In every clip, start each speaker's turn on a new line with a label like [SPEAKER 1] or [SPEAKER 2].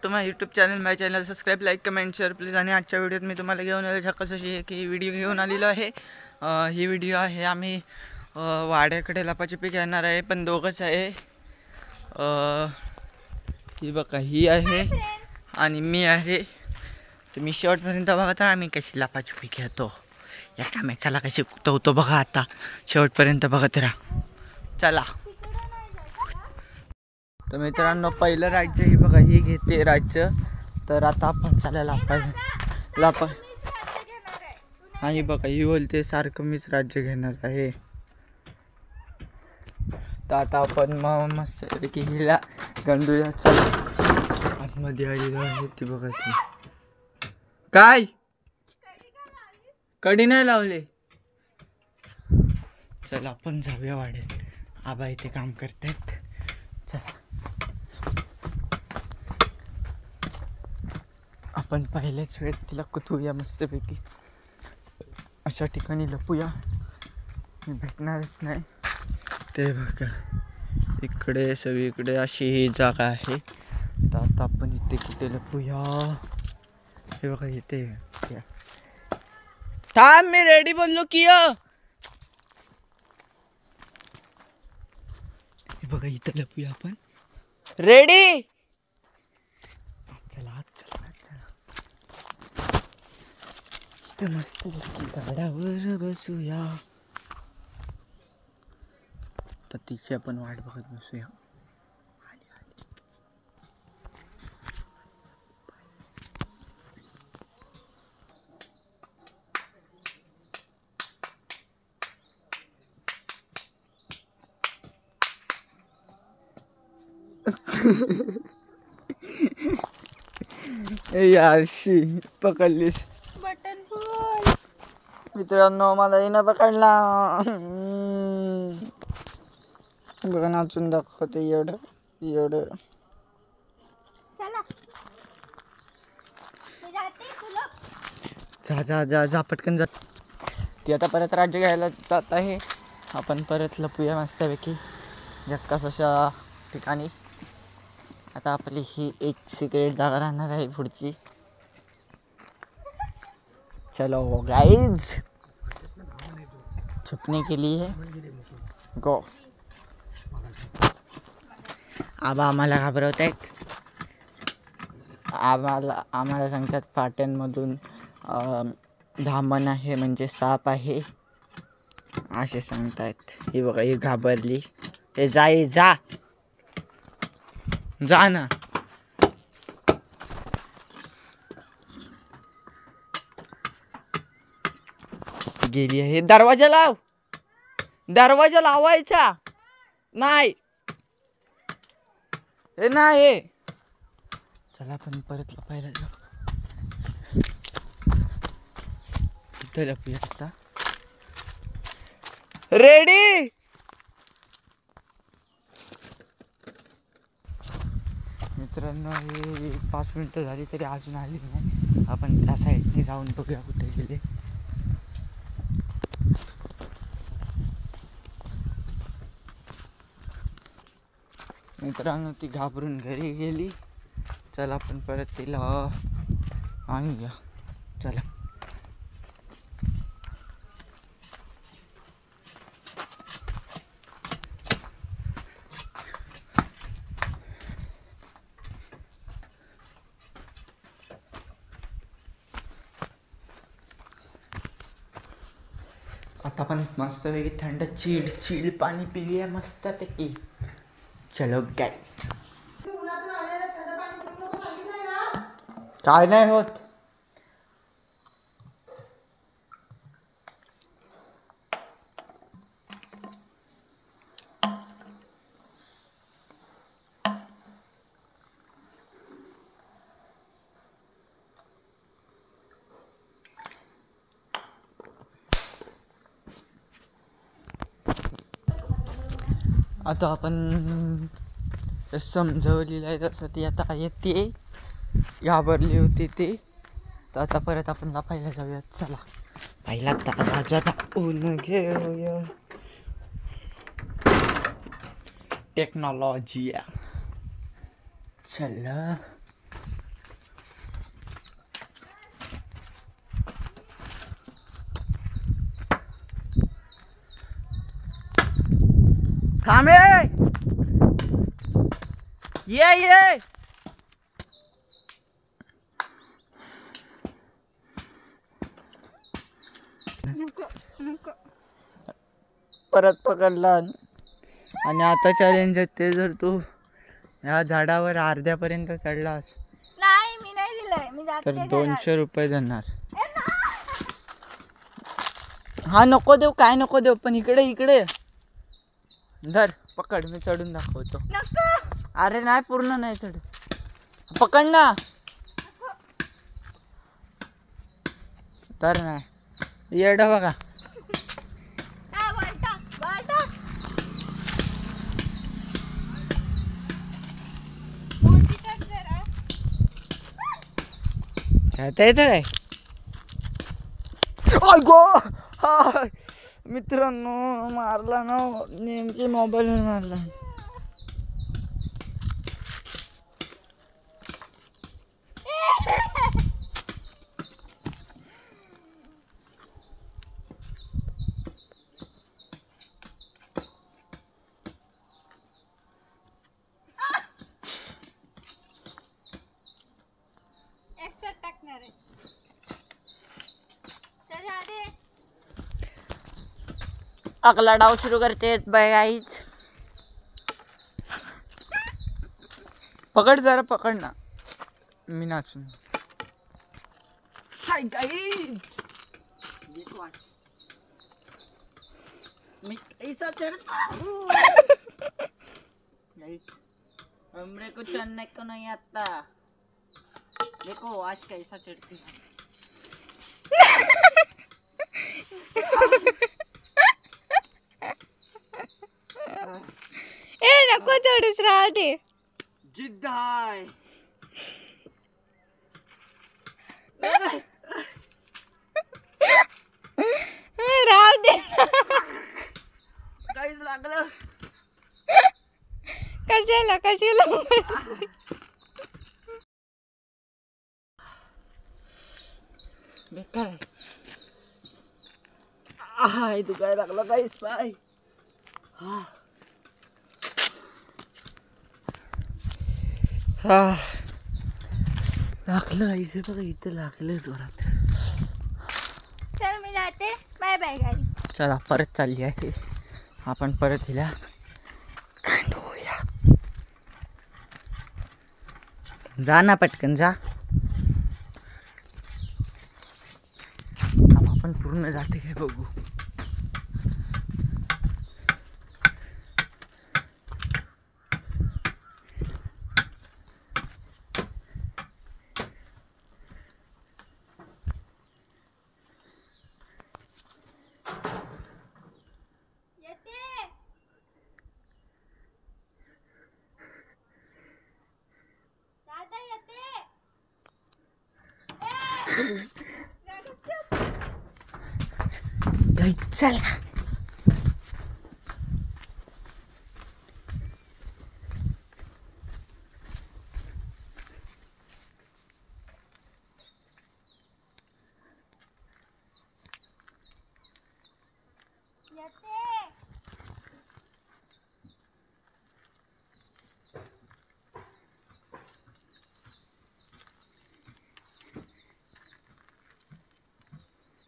[SPEAKER 1] To my YouTube channel. My channel subscribe, like, comment, share please. आणि आजच्या व्हिडिओत मी तुम्हाला घेऊन आलो झकास अशी की व्हिडिओ घेऊन आलेलो आहे. ही व्हिडिओ आहे आम्ही वाड्याकडे लपाछपी खेळणार आहे, पण दोघंच आहे. ही बघा ही आहे आणि मी आहे. तुम्ही शेवटपर्यंत बघा तर आम्ही कशी लपाछपी खेळतो, एकामेकाला कशी कुतवतो बघा. आता शेवटपर्यंत बघत राहा. चला तर मित्रांनो, पहिलं राज्य ही बघा, ही घेते राज्य. तर आता आपण चालायला लापा आणि बघा ही बोलते सारखं मीच राज्य घेणार आहे. तर आता आपण मस्त की हिला गंडूया. चला आतमध्ये आलेलो आहे ती बघा. ती काय कडी नाही लावले. चला आपण जाऊया वाड्यात. आबा इथे काम करतायत. चला आपण पहिल्याच वेळेस तिला कुतूया मस्तपैकी. अशा ठिकाणी लपूया, मी भेटणारच नाही. ते बघा इकडे सगळीकडे अशी ही जागा आहे. तर आता आपण इथे कुठे लपूया. हे बघा इथे. थांब मी रेडी बोललो की. हे बघा इथं लपूया आपण. रेडी. चला चला चला इथं मस्त झाडावर बसूया. तर तिची आपण वाट बघत बसूया. यारशी पकडलीस
[SPEAKER 2] बटन फुल.
[SPEAKER 1] मित्रांनो, मला येणं पकडला. बघा नाचून दाखवते एवढं एवढं.
[SPEAKER 2] चला मी जाते तुला.
[SPEAKER 1] जा जा जा जा पटकन जा. ती आता परत राज्य घ्यायला जात आहे. आपण परत लपूया मस्तपैकी झक्कास अशा ठिकाणी. आता आपली ही एक सिक्रेट जागा राहणार आहे पुढची. चलो गाइज, छुपने के लिए गो. आबा आम्हाला घाबरवत आहेत. आम्हाला सांगतात फाट्यांमधून धामण आहे, म्हणजे साप आहे असे सांगतायत. ही बघा ही घाबरली. हे जाई जा जा ना. गेली आहे. दरवाजा लाव. दरवाजा लावायचा नाही. हे नाही. चला आपण परत लपायला जाऊ. इथं लपूया आता. रेडी. मित्रांनो, हे 5 मिनिटं झाली तरी अजून आली नाही. आपण त्या साईडने जाऊन बघूया कुठे गेले. मित्रांनो, ती घाबरून घरी गेली. चला आपण परत तिला आणूया. चला आता आपण मस्तपैकी थंड चिल पाणी पिऊया मस्तपैकी. चलो गाइस. काय नाही होत. आता आपण समजवलेलं आहे तसं ती आता येते. घाबरली होती ती. तर आता परत आपण लपायला जाऊयात. चला पहिला दरवाजा दाखवून घेऊया. टेक्नॉलॉजी. चला थांबे ये
[SPEAKER 2] नको नको.
[SPEAKER 1] परत पकडला. आणि आता चॅलेंज आहे ते, जर तू ह्या झाडावर अर्ध्यापर्यंत चढलास
[SPEAKER 2] नाही मी नाही दिलंय, मी जाते
[SPEAKER 1] तर
[SPEAKER 2] घरात.
[SPEAKER 1] 200 रुपये देणार.
[SPEAKER 2] ए, ना.
[SPEAKER 1] हा नको देऊ, काय नको देऊ, पण इकडे इकडे धर, पकड, मी चढून दाखवतो.
[SPEAKER 2] नको.
[SPEAKER 1] अरे नाही, पूर्ण नाही चढ, पकड ना. तर नाही येड बघा.
[SPEAKER 2] हा, वर टाक, वर टाक. मोठी टाक जरा.
[SPEAKER 1] खेळता येतं काय? आय गो, हाय मित्रांनो, मारला ना, नेमकी मोबाईल मारला.
[SPEAKER 2] एकटाच टाकणार आहे. चल आधी.
[SPEAKER 1] अगला डाव सुरू करते बाय गाईच. पकड जरा, पकड ना, मी नाचून. हाय गाईज, मी कैसा चढ़ता हूँ. हमरे को चढ़ने को नहीं आता. देखो आज कैसा चढ़ती है.
[SPEAKER 2] ए नको चढूस, राहू दे.
[SPEAKER 1] जिद्द आहे.
[SPEAKER 2] राहू दे.
[SPEAKER 1] काहीच लागलं.
[SPEAKER 2] कशाला कशाला.
[SPEAKER 1] बेकार आहे. हाय दुखायला लागलं काहीच पाय. लागलं आईचे बघा, इथं लागलं जोरात.
[SPEAKER 2] चल मी जाते, बाय बाय गाई.
[SPEAKER 1] चला परत चालली आहे आपण, परत हिला खांडवूया. जा ना पटकन जा. आपण पूर्ण जाते काय बघू.
[SPEAKER 2] येते. दादा येते.
[SPEAKER 1] चला
[SPEAKER 2] येते.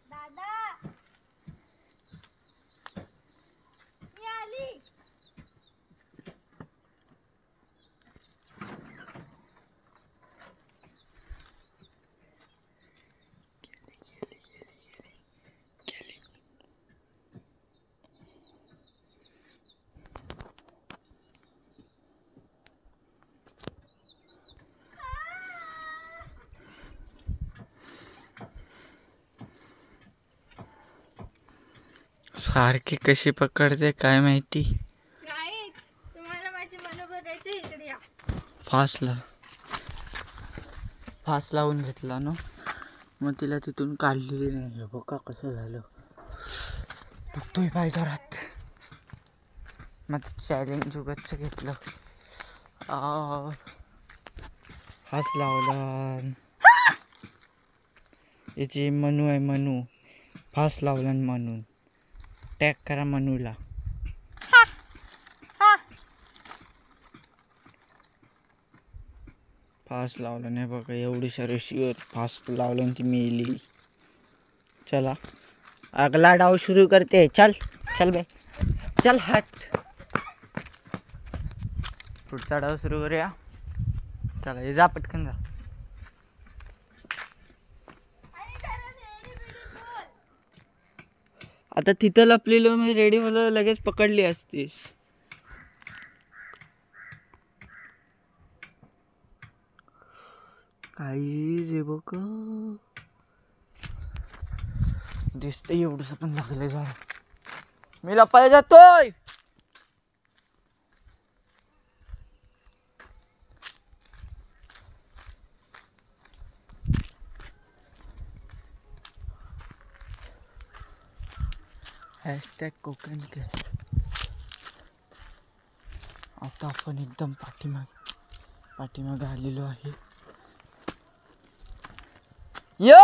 [SPEAKER 2] दादा मी आली.
[SPEAKER 1] सारखी कशी पकडते काय माहिती.
[SPEAKER 2] गाईज, तुम्हाला माझी मन भरायचं, इकडे या.
[SPEAKER 1] फास लावून घेतला ना, मग तिला तिथून काढलेली नाही. बघा कसं झालं, दुखतोय पाय जोरात. मग चॅलेंज उगाच घेतलं. फास लावला. याची मनू आहे, मनू फास लावला म्हणून टॅग करा मनूला. फास्ट लावलं नाही बघा, एवढीशा रेषीवर फास्ट लावलं आणि ती मेली. चला अगला डाव सुरू करते. चल चल बे, चल हट. पुढचा डाव सुरू करूया. चला हे जा पटकन जा. आता तिथं लपलेलो मी, रेडी मला लगेच पकडली असतीस. काही जे बघ दिसतंय एवढंसं पण लागलं जा. मी लपायला जातोय. Hashtag Konkan care. आता आपण एकदम पाठीमागे आलेलो आहे. यो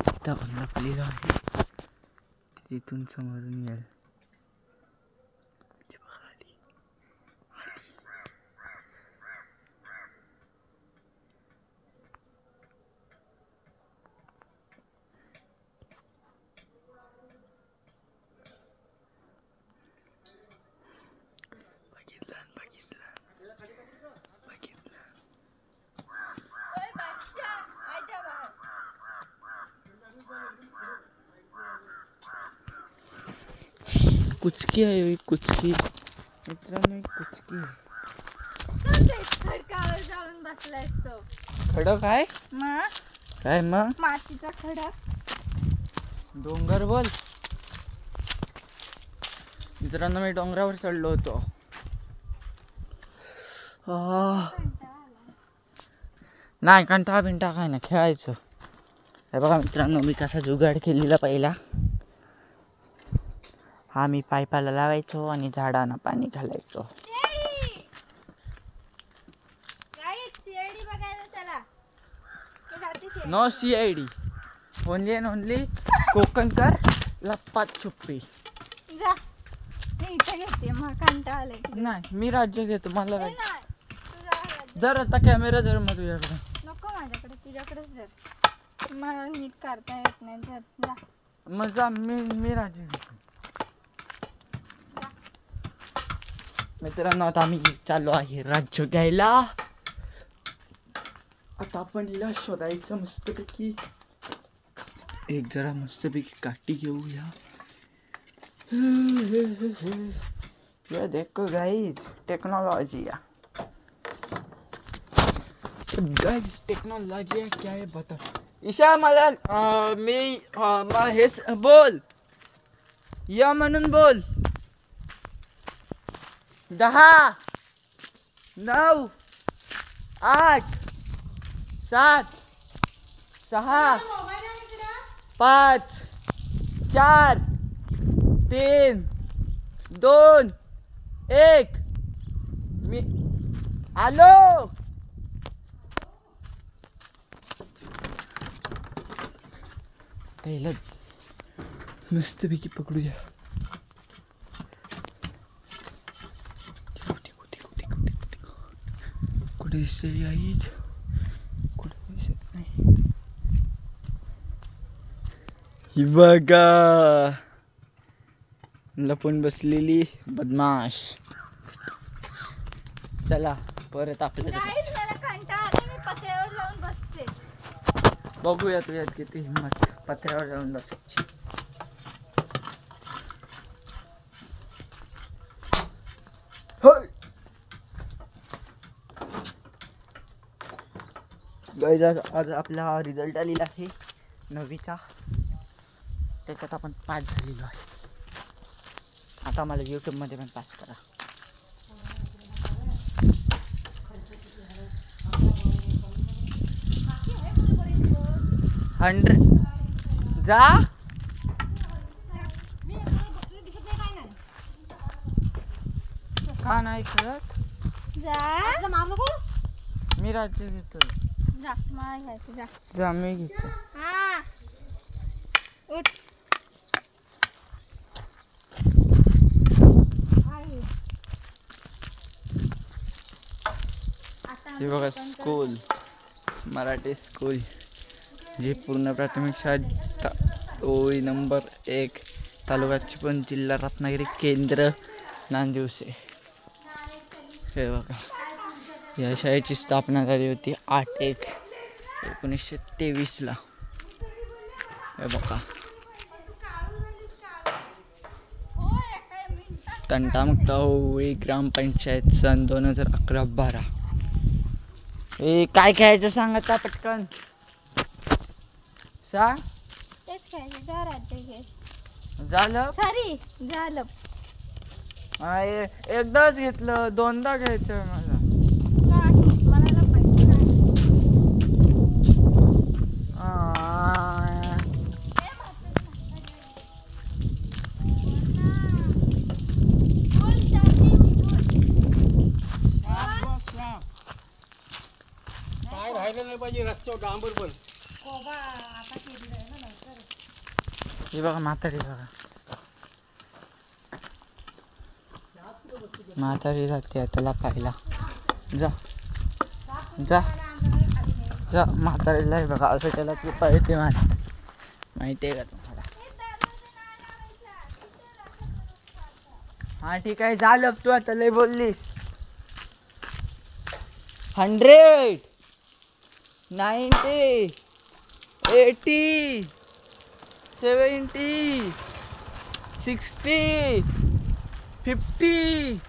[SPEAKER 1] आता आपण लपलेलो आहे. तिथून समोरून येईल. कुचकी आहे, कुचकी मित्रांनो, कुचकी.
[SPEAKER 2] खडकावर जाऊन बसलायस तो.
[SPEAKER 1] खडक आहे
[SPEAKER 2] मग
[SPEAKER 1] काय? मग
[SPEAKER 2] मातीचा खडक.
[SPEAKER 1] डोंगर बोल. मित्रांनो मी डोंगरावर चढलो होतो. नाही कंटाळा बिंटा काय ना, खेळायचं. हे बघा मित्रांनो, मी कसा जुगाड केलेला पहिला. हा मी पाईपाला लावायचो आणि झाडांना पाणी घालायचो. No CID, only and only कोकणकर लप्पा छुप्पी.
[SPEAKER 2] जा मी इथे घेते, मग कंटाळा आलाय.
[SPEAKER 1] नाही मी राज्य घेतो, मला
[SPEAKER 2] नाही,
[SPEAKER 1] राज्य.
[SPEAKER 2] तुझा राज्य.
[SPEAKER 1] जर आता कॅमेरा जर मग तुझ्याकडे
[SPEAKER 2] नको, माझ्याकडे तुझ्याकडेच जर. मला नीट करता येत नाही. जर जा
[SPEAKER 1] मग जा, मी राज्य घेतो. मित्रांनो आता आम्ही चाललो आहे राज्य घ्यायला. आता आपण हिला शोधायचं मस्तपैकी. एक जरा मस्तपैकी काठी घेऊया. ये देखो गाइस, टेक्नोलॉजी गाइस, टेक्नोलॉजी क्या है बता. ईशा मला हे बोल, या म्हणून बोल. 10 9 8 7 6 5 4 3 2 1. मी आलो. त्याला मस्तपैकी पकडूया. कुठे दिसते आईच, कुठे दिसत नाही. ही बघा लपून बसलेली बदमाश. चला परत आपल्या
[SPEAKER 2] गाईस, मला कंटाळा आलाय. मी पत्र्यावर जाऊन बसते.
[SPEAKER 1] बघूया तुझ्यात किती हिंमत पत्र्यावर जाऊन बसायची. गाईज आज आपला रिझल्ट आलेला आहे 9वीचा. त्याच्यात आपण पास झालेलो आहे. आता मला यूट्यूबमध्ये पण पास करा. जा का नाही करत.
[SPEAKER 2] जा
[SPEAKER 1] मी राज्य घेतो.
[SPEAKER 2] जा, मला घ्यायचं. जा
[SPEAKER 1] जा मी घेतो.
[SPEAKER 2] हा उठ.
[SPEAKER 1] हे बघा स्कूल, मराठी स्कूल, जी पूर्ण प्राथमिक शाळा ओळी नंबर 1 तालुका चिपळूण जिल्हा रत्नागिरी केंद्र नांदिवसे. हे बघा या शाळेची स्थापना झाली होती 8/1/1923 हे बघा. तंटामुक्त ओळी ग्रामपंचायत सन 2011-12. ए काय खेळायचं सांग आता पटकन सांग.
[SPEAKER 2] तेच खायचं, जा राज्य घे.
[SPEAKER 1] झालं
[SPEAKER 2] सॉरी, झालं.
[SPEAKER 1] एकदाच घेतलं, दोनदा घ्यायचं मला.
[SPEAKER 2] नाही, मला ना पाहिजे नाही. बोल, जाते मी, बोल.
[SPEAKER 3] काय राहिलं नाही पाहिजे रस्त्यावर डांबर पण.
[SPEAKER 1] हे बघा म्हातारी बघा, म्हातारी जाते त्याला पाहिला. जा जा जा म्हातारीला बघा असं केलं की पळते माहिती आहे का तुम्हाला. हा ठीक आहे झालं, तू आता लय बोललीस. 100 90 80 70 60 50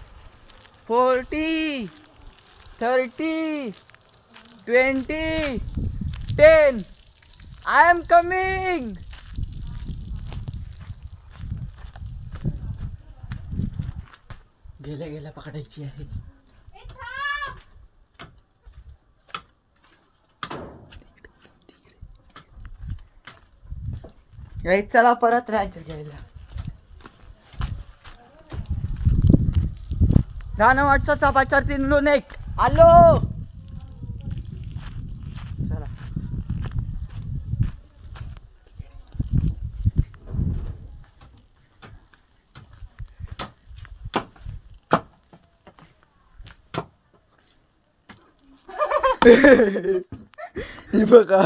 [SPEAKER 1] 40 30 20 10. I am coming. गेल्या गेल्या पकडायची आहे. चला परत राज्य घ्यायला. जाणं वाटचं समाचार 3-1 आलो. चला हे बघा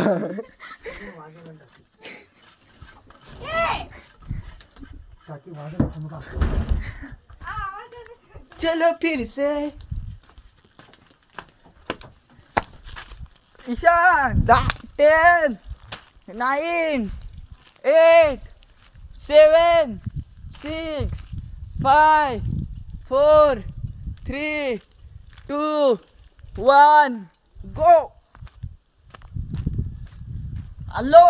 [SPEAKER 1] चलो फिर से ईशान. 10 9 8 7 6 5 4 3 2 1 गो. हॅलो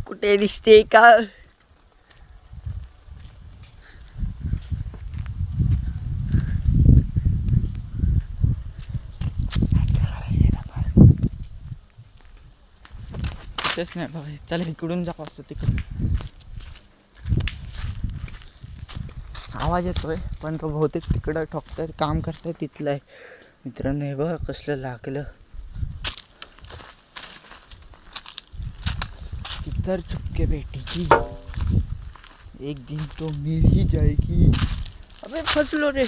[SPEAKER 1] कुठे दिसते का. तेच नाही बघा, चला इकडून जाऊ असं तिकडून. आवाज येतोय पण तो बहुतेक तिकडं ठोकताय काम करताय तिथलं आहे. मित्रांनो हे बघा कसलं लागलं. किधर चुपके बेटी एक दिन तो मिल ही जाएगी. अबे फसलो रे.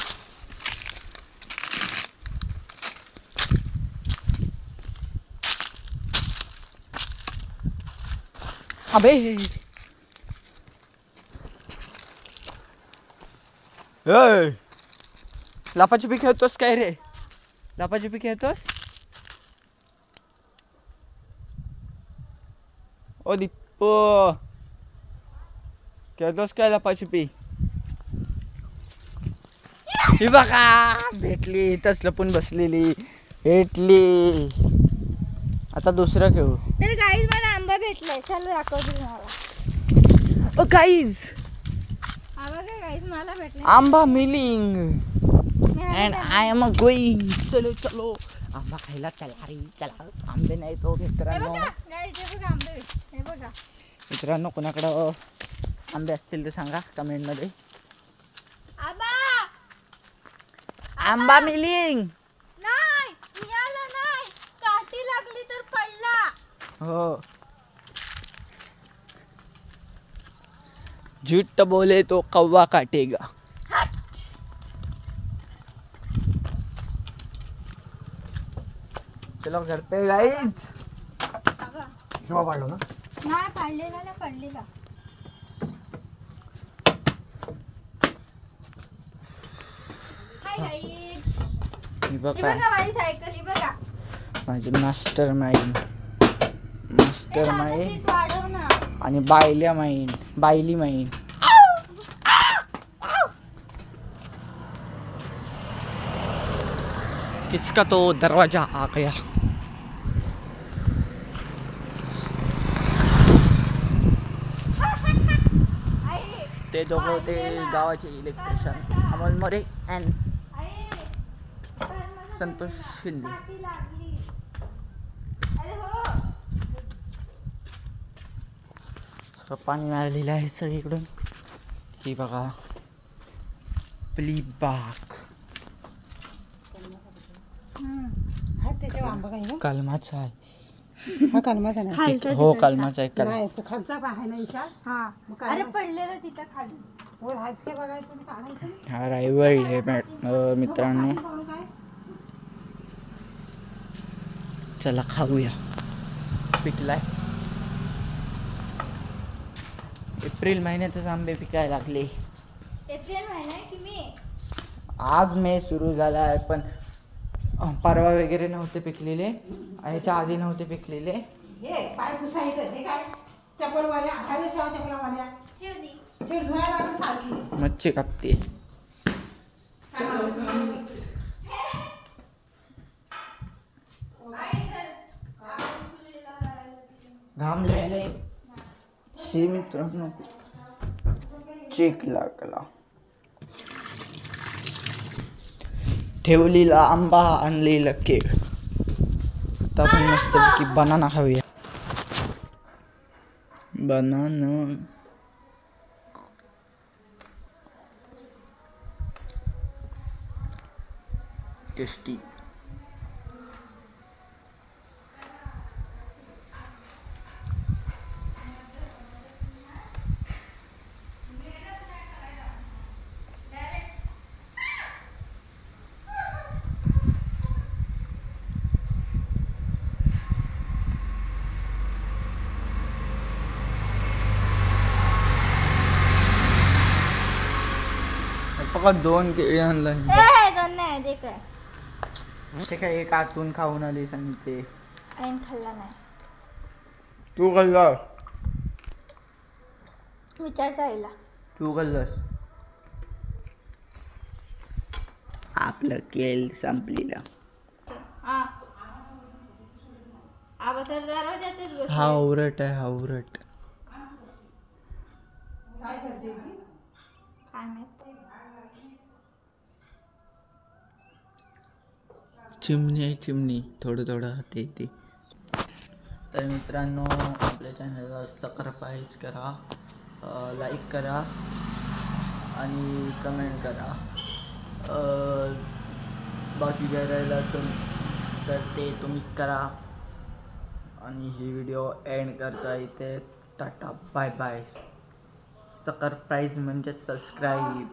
[SPEAKER 1] अबे लपाछुपी खेळतोस काय रे. लपाछुपी खेळतोस. ओ दीपो खेळतोस काय लपाछुपी. ही बघा भेटली, इथंच लपून बसलेली भेटली. आता दुसरं खेळू.
[SPEAKER 2] तर गाईज मला आंबा भेटलाय, चल दाखवते तुम्हाला.
[SPEAKER 1] ओ गाईज
[SPEAKER 2] हा बघा गाईज मला भेटलाय
[SPEAKER 1] आंबा milling and I am going. चलो चलो आंबा खायला चला रे चला. आंबे नाही तो
[SPEAKER 2] हे
[SPEAKER 1] मित्रांनो.
[SPEAKER 2] बघा गाईज, हे बघा आंबे, हे बघा
[SPEAKER 1] मित्रांनो कोणाकडं आंबे असतील ते सांगा कमेंटमध्ये.
[SPEAKER 2] आंबा
[SPEAKER 1] आंबा मिलिंग.
[SPEAKER 2] नाही मिळाला नाही, काठी लागली तर पडला.
[SPEAKER 1] हो. झूठ बोले तो कौवा काटेगा. चलो घर पे गाइस.
[SPEAKER 3] केव्हा पाडलं ना
[SPEAKER 2] नाही काढलेला ना पडलेला. Hi guys.
[SPEAKER 1] ही
[SPEAKER 2] ही
[SPEAKER 1] बघा
[SPEAKER 2] बघा माझी सायकल ही बघा.
[SPEAKER 1] माझी master mind. Master mind
[SPEAKER 2] seat वाढव ना.
[SPEAKER 1] आणि बायल्या माइंड. बायली माइंड. किसका तो दरवाजा आ गया.
[SPEAKER 2] आई
[SPEAKER 1] ते दोघं ते गावाचे इलेक्ट्रिशियन अमोल मोरे अँड
[SPEAKER 2] आई तर मला
[SPEAKER 1] संतोष शिंदे.
[SPEAKER 2] काठी लागली. अरे हो.
[SPEAKER 1] सगळं पाणी मारलेलं आहे सगळीकडून. ही बघा आपली बाग.
[SPEAKER 4] हा त्याच्या आंबा काही ना
[SPEAKER 1] कलमाचा आहे.
[SPEAKER 4] हा कलमाचा नाही
[SPEAKER 1] हो कलमाचा आहे. कलम
[SPEAKER 4] नाही तो खालचा आहे ना इच्छा
[SPEAKER 2] हा.
[SPEAKER 4] मग काय
[SPEAKER 2] अरे पडलेलं तिथं खाली.
[SPEAKER 4] वर आहेत ते बघायचं आणि काढायचं ना.
[SPEAKER 1] हा रायवळ आहे मित्रांनो.
[SPEAKER 4] काढून काय
[SPEAKER 1] चला खाऊया. पिकलाय. एप्रिल महिन्यातच आंबे पिकायला लागले.
[SPEAKER 2] एप्रिल महिना आहे की मी.
[SPEAKER 1] आज मे सुरू झाला आहे पण परवा वगैरे नव्हते पिकलेले. ह्याच्या आधी नव्हते पिकलेले.
[SPEAKER 4] हे पाय पुसायचं हे काय चपलवाल्या खाली ठेवा चपलावाल्या
[SPEAKER 2] ठेवली.
[SPEAKER 4] ते धुवायला लागली सारखी
[SPEAKER 1] मच्छी कापते. घाम लिहायला हे मित्रांनो चेक लागला. ठेवलेला आंबा आणलेला केळ. आता आपण मस्त की बनाना खाऊया. Banana tasty. फक्त 2 केळी आणलं.
[SPEAKER 2] ए दोन नाही देख रे.
[SPEAKER 1] ते काय एक आतून खाऊन आलीस आणि ते
[SPEAKER 2] आईन खाल्ला नाही.
[SPEAKER 1] तू खाल्ला.
[SPEAKER 2] विचारचा आईला.
[SPEAKER 1] तू खाल्लास. आपलं केळ संपलेलं.
[SPEAKER 2] हा. आबा तर दरवाजातच बसले.
[SPEAKER 1] हा उरट आहे. हा उरट.
[SPEAKER 4] काय करते ती
[SPEAKER 2] काय माहित.
[SPEAKER 1] चिमणी आहे चिमणी. थोडं थोडं हाते येते. तर मित्रांनो आपल्या चॅनलला सबस्क्राईब करा, लाईक करा आणि कमेंट करा. बाकी काय राहिलं असेल तर ते तुम्ही करा. आणि ही व्हिडिओ एंड करता इथे. Tata bye bye. सबस्क्राईब म्हणजे सबस्क्राईब.